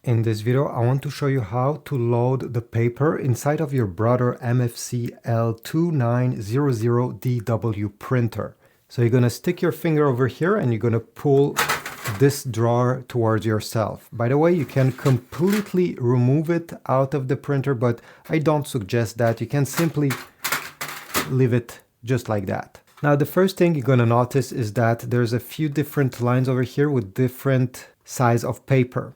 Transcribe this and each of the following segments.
In this video, I want to show you how to load the paper inside of your Brother MFC-L2900DW printer. So you're going to stick your finger over here and you're going to pull this drawer towards yourself. By the way, you can completely remove it out of the printer, but I don't suggest that. You can simply leave it just like that. Now, the first thing you're going to notice is that there's a few different lines over here with different size of paper.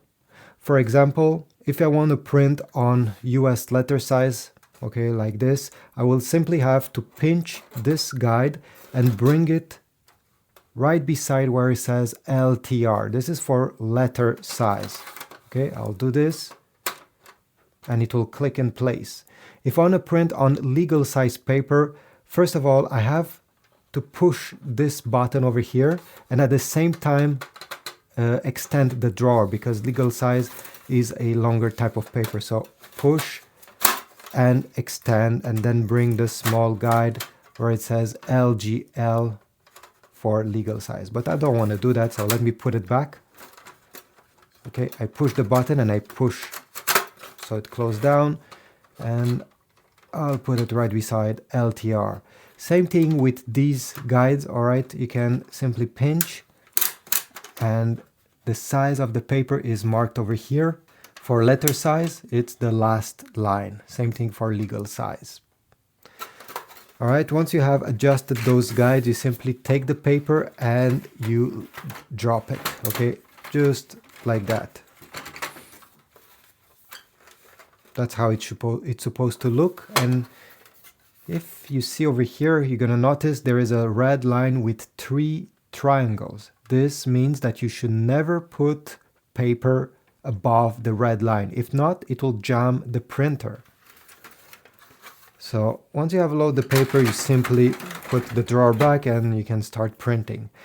For example, if I want to print on US letter size, okay, like this, I will simply have to pinch this guide and bring it right beside where it says LTR. This is for letter size. Okay, I'll do this and it will click in place. If I want to print on legal size paper, first of all, I have to push this button over here and at the same time extend the drawer, because legal size is a longer type of paper. So push and extend and then bring the small guide where it says LGL for legal size. But I don't want to do that, so let me put it back. Okay, I push the button and I push so it closed down, and I'll put it right beside LTR. Same thing with these guides, all right? You can simply pinch and the size of the paper is marked over here. For letter size, it's the last line. Same thing for legal size. All right, once you have adjusted those guides, you simply take the paper and you drop it, okay? Just like that. That's how it's supposed to look. And if you see over here, you're gonna notice there is a red line with 3 triangles. This means that you should never put paper above the red line. If not, it will jam the printer. So once you have loaded the paper, you simply put the drawer back and you can start printing.